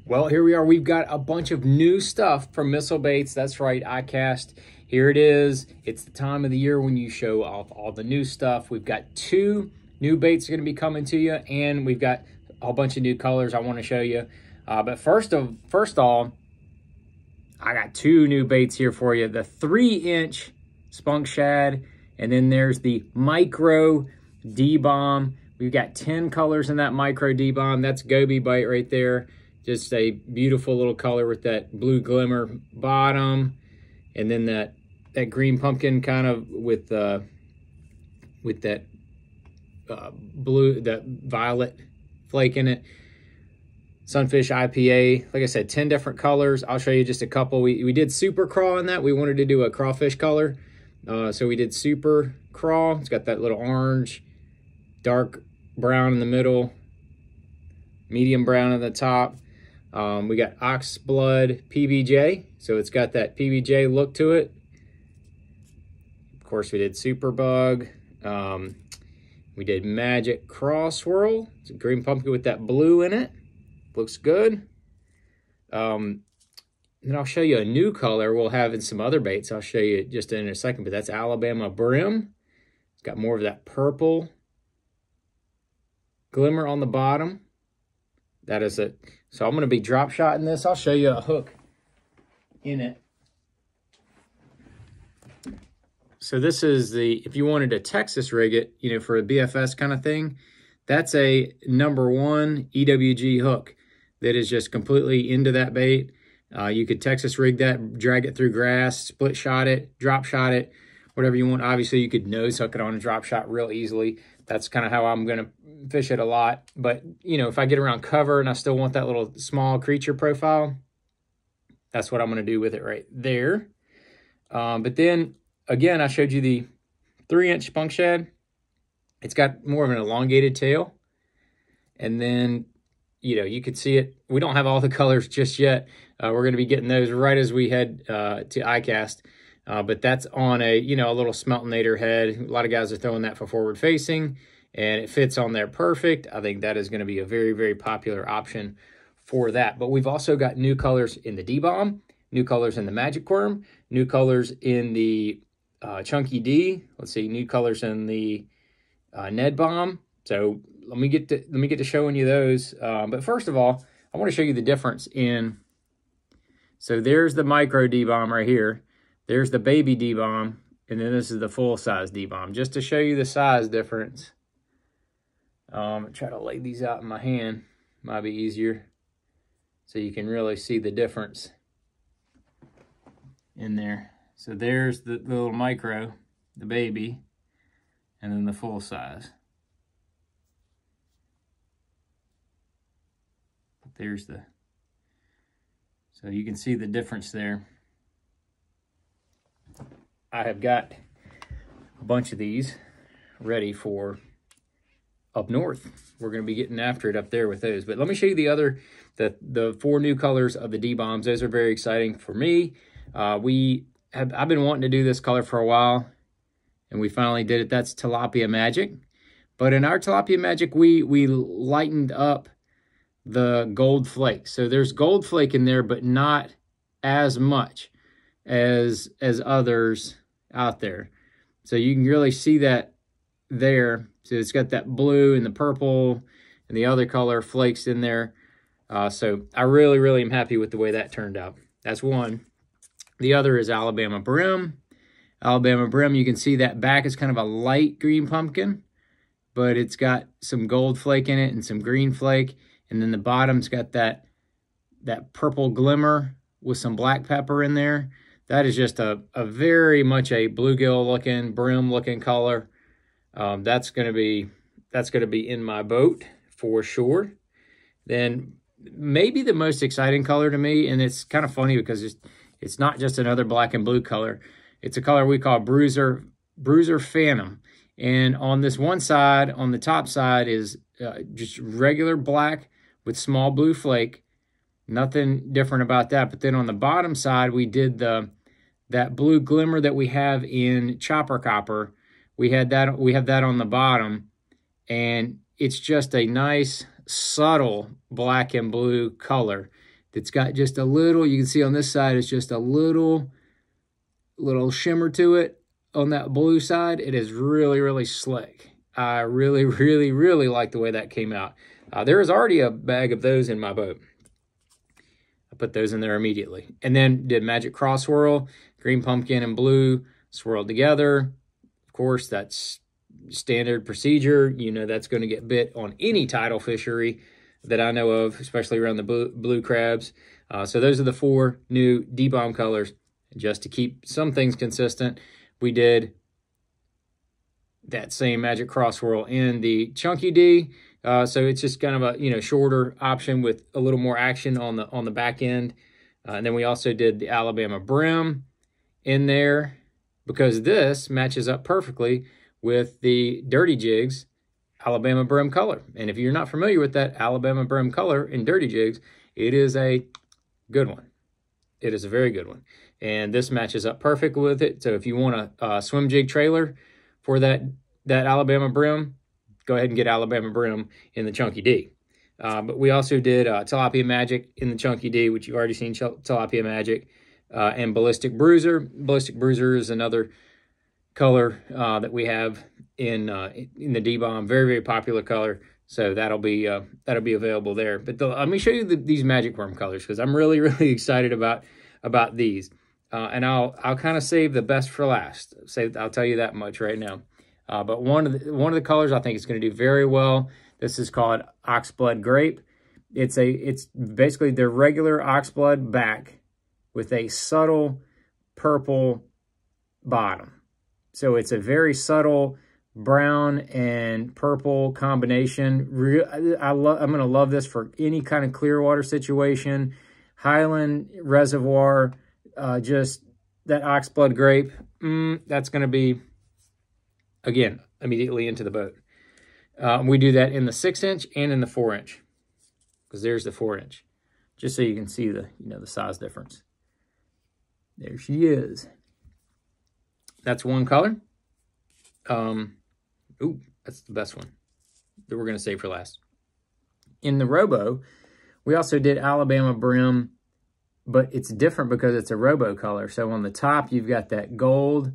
Well, here we are. We've got a bunch of new stuff from Missile Baits. That's right, iCast. Here it is. It's the time of the year when you show off all the new stuff. We've got 2 new baits going to be coming to you, and we've got a whole bunch of new colors I want to show you. But first all, I got 2 new baits here for you. The 3-inch Spunk Shad, and then there's the Micro D-Bomb. We've got 10 colors in that Micro D-Bomb. That's Goby bite right there. Just a beautiful little color with that blue glimmer bottom, and then that green pumpkin kind of with that violet flake in it. Sunfish IPA, like I said, 10 different colors. I'll show you just a couple. We did Super Craw in that. We wanted to do a crawfish color, so we did Super Craw. It's got that little orange, dark brown in the middle, medium brown at the top. We got Oxblood PBJ, so it's got that PBJ look to it. Of course, we did Superbug. We did Magic Craw Swirl. It's a green pumpkin with that blue in it. Looks good. Then I'll show you a new color we'll have in some other baits. I'll show you just in a second, but that's Alabama Brim. It's got more of that purple glimmer on the bottom. That is it. So I'm going to be drop shotting this. I'll show you a hook in it. So this is if you wanted to Texas rig it, you know, for a BFS kind of thing, that's a #1 EWG hook that is just completely into that bait. You could Texas rig that, drag it through grass, split shot it, drop shot it, whatever you want. Obviously, you could nose hook it on a drop shot real easily. That's kind of how I'm going to fish it a lot. But, you know, if I get around cover and I still want that little small creature profile, that's what I'm going to do with it right there. But then, again, I showed you the 3-inch Spunk Shad. It's got more of an elongated tail. And then, you know, you could see it. We don't have all the colors just yet. We're going to be getting those right as we head to iCast. But that's on a, you know, a little Smeltonator head. A lot of guys are throwing that for forward facing, and it fits on there perfect. I think that is going to be a very, very popular option for that. But we've also got new colors in the D-Bomb, new colors in the Magic Worm, new colors in the Chunky D. Let's see, new colors in the Ned Bomb. So let me get to showing you those. But first of all, I want to show you the difference in. So there's the Micro D-Bomb right here. There's the baby D-Bomb, and then this is the full-size D-Bomb. Just to show you the size difference. Try to lay these out in my hand. Might be easier. So you can really see the difference in there. So there's the little Micro, the baby, and then the full-size. There's the... So you can see the difference there. I have got a bunch of these ready for up north. We're going to be getting after it up there with those. But let me show you the 4 new colors of the D-Bombs. Those are very exciting for me. I've been wanting to do this color for a while, and we finally did it. That's Tilapia Magic. But in our Tilapia Magic, we lightened up the gold flake. So there's gold flake in there, but not as much as others out there. So you can really see that there. So it's got that blue and the purple and the other color flakes in there. So I really, really am happy with the way that turned out. That's one. The other is Alabama Brim. Alabama Brim, you can see that back is kind of a light green pumpkin, but it's got some gold flake in it and some green flake. And then the bottom's got that purple glimmer with some black pepper in there. That is just a very much a bluegill looking, brim looking color. That's gonna be in my boat for sure. Then maybe the most exciting color to me, and it's kind of funny because it's not just another black and blue color. It's a color we call Bruiser Phantom. And on this one side, on the top side, is just regular black with small blue flake. Nothing different about that. But then on the bottom side, we did that blue glimmer that we have in Chopper Copper. We have that on the bottom, and it's just a nice subtle black and blue color. It's got just a little, you can see on this side, it's just a little shimmer to it. On that blue side, it is really, really slick. I really, really, really like the way that came out. There is already a bag of those in my boat. I put those in there immediately. And then did Magic Cross Swirl, green pumpkin and blue swirled together. Of course, that's standard procedure. You know that's going to get bit on any tidal fishery that I know of, especially around the blue crabs. So those are the 4 new D-Bomb colors. Just to keep some things consistent, we did that same Magic Cross Swirl in the Chunky D. So it's just kind of a shorter option with a little more action on the back end. And then we also did the Alabama Brim in there because this matches up perfectly with the Dirty Jigs Alabama Brim color. And if you're not familiar with that Alabama Brim color in Dirty Jigs, it is a good one. It is a very good one. And this matches up perfect with it. So if you want a swim jig trailer for that Alabama Brim, go ahead and get Alabama Brim in the Chunky D. But we also did Tilapia Magic in the Chunky D, which you've already seen Tilapia Magic, and Ballistic Bruiser. Ballistic Bruiser is another color that we have in the D-Bomb. Very, very popular color. So that'll be available there. But let me show you these Magic Worm colors because I'm really, really excited about these. And I'll kind of save the best for last. I'll tell you that much right now. But one of the colors I think is going to do very well. This is called Oxblood Grape. It's basically the regular Oxblood back with a subtle purple bottom. So it's a very subtle brown and purple combination. I'm going to love this for any kind of clear water situation. Highland Reservoir, just that Oxblood Grape. That's going to be, again, immediately into the boat. We do that in the 6-inch and in the 4-inch, because there's the 4-inch, just so you can see the the size difference. There she is. That's one color. Ooh, that's the best one that we're going to save for last. In the Robo, we also did Alabama Brim, but it's different because it's a Robo color. So on the top, you've got that gold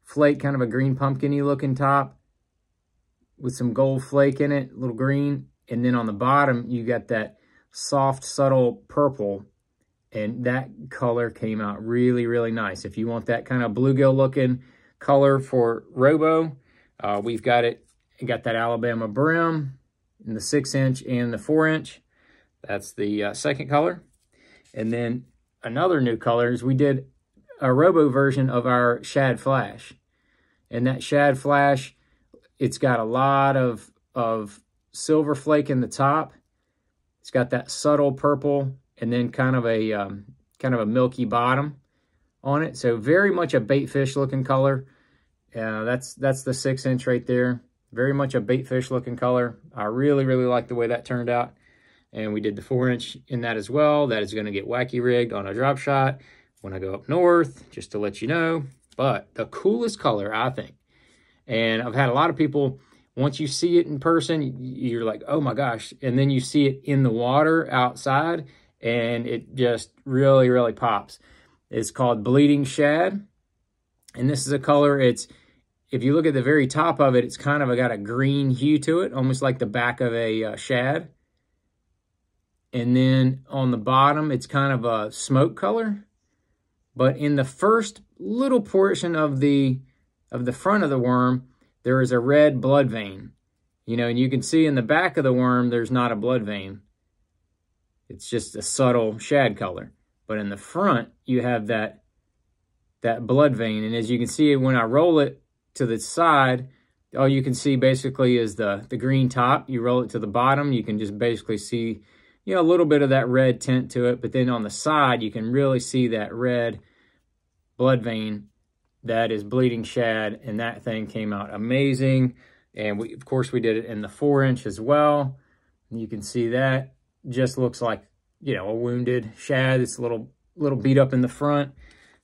flake, kind of a green pumpkin-y looking top with some gold flake in it, a little green. And then on the bottom, you got that soft, subtle purple. And that color came out really, really nice. If you want that kind of bluegill looking color for Robo, we've got it. You got that Alabama Brim in the 6-inch and the 4-inch. That's the second color. And then another new color is we did a Robo version of our Shad Flash. And that Shad Flash, it's got a lot of silver flake in the top. It's got that subtle purple and then kind of a milky bottom on it. So very much a bait fish looking color. That's the 6-inch right there. Very much a bait fish looking color. I really, really like the way that turned out. And we did the 4-inch in that as well. That is going to get wacky rigged on a drop shot when I go up north, just to let you know. But the coolest color, I think, and I've had a lot of people, once you see it in person, you're like, oh my gosh. And then you see it in the water outside, and it just really, really pops. It's called Bleeding Shad. And this is a color, if you look at the very top of it, it's kind of got a green hue to it, almost like the back of a shad. And then on the bottom, it's kind of a smoke color. But in the first little portion of the front of the worm, there is a red blood vein. And you can see in the back of the worm, there's not a blood vein. It's just a subtle shad color. But in the front, you have that blood vein. And as you can see, when I roll it to the side, all you can see basically is the green top. You roll it to the bottom, you can just basically see a little bit of that red tint to it. But then on the side, you can really see that red blood vein. That is Bleeding Shad, and that thing came out amazing. And of course, we did it in the 4-inch as well. You can see that just looks like, a wounded shad. It's a little beat up in the front.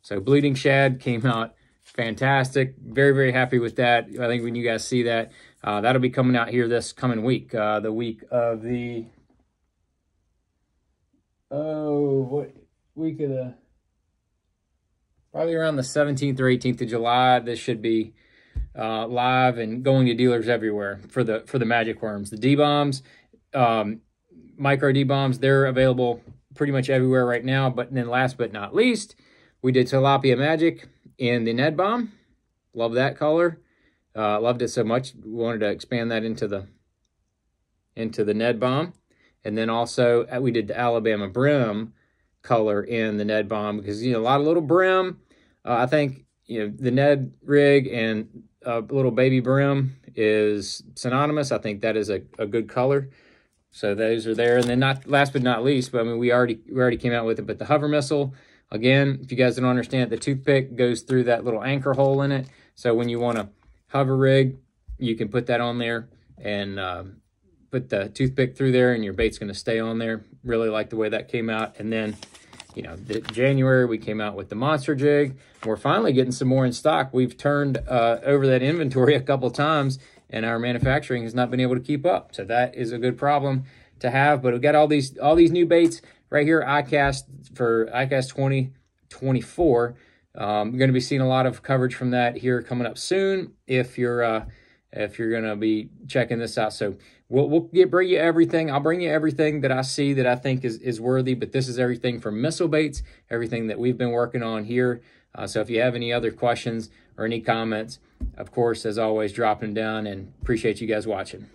So Bleeding Shad came out fantastic. Very, very happy with that. I think when you guys see that, that'll be coming out here this coming week, the week of the what week of the, probably around the 17th or 18th of July. This should be live and going to dealers everywhere for the magic worms. The D-bombs, micro D-bombs, they're available pretty much everywhere right now. But then last but not least, we did tilapia magic in the Ned bomb. Love that color. Loved it so much, we wanted to expand that into the Ned bomb. And then also we did the Alabama brim color in the Ned bomb because, you know, a lot of little brim. I think, you know, the Ned rig and a little baby brim is synonymous. I think that is a good color. So those are there. And then last but not least, but I mean, we already came out with it, but the hover missile, again, if you guys don't understand, the toothpick goes through that little anchor hole in it. So when you want to hover rig, you can put that on there and put the toothpick through there and your bait's going to stay on there. Really like the way that came out. And then, you know, January we came out with the monster jig. We're finally getting some more in stock. We've turned over that inventory a couple times and our manufacturing has not been able to keep up. So that is a good problem to have. But we've got all these new baits right here, ICAST for ICAST 2024. We're going to be seeing a lot of coverage from that here coming up soon if you're going to be checking this out. So we'll bring you everything. I'll bring you everything that I see that I think is worthy, but this is everything from missile baits, everything that we've been working on here. So if you have any other questions or any comments, of course, as always, drop them down, and appreciate you guys watching.